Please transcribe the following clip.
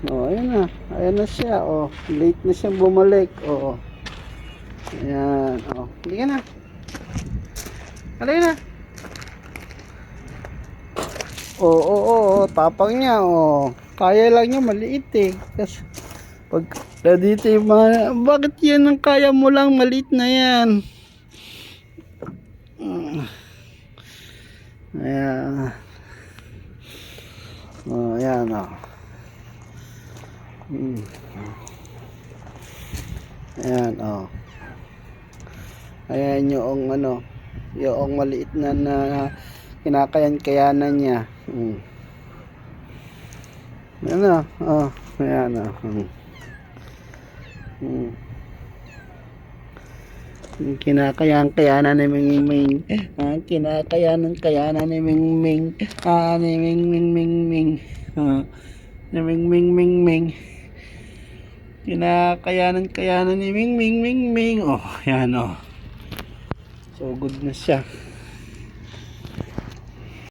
Oh, ayan na. Ayan na siya. Oh, late na siyang bumalik. Oh. Ayan. Oh, hindi ka na. Halika na. Oh, oh, oh, oh, tapang niya. Oh. Kaya lang niya maliit eh. Kasi pag dito yung mga, bakit yan ang kaya mo lang maliit na yan? Ayan. Oh, ayan oh. Ayan oh. Ayan yung ano, yung maliit na kinakayan-kayanan niya. Ayan oh. Oh, ayan oh. Kinakayan-kayanan ni Ming Ming. Kinakayanan-kayanan ni Ming Ming. Ni Ming Ming Ming Ming. Ni Ming Ming Ming Ming. Kinakayanan-kayanan ni Ming Ming Ming Ming. Oh, yan oh. So good na siya.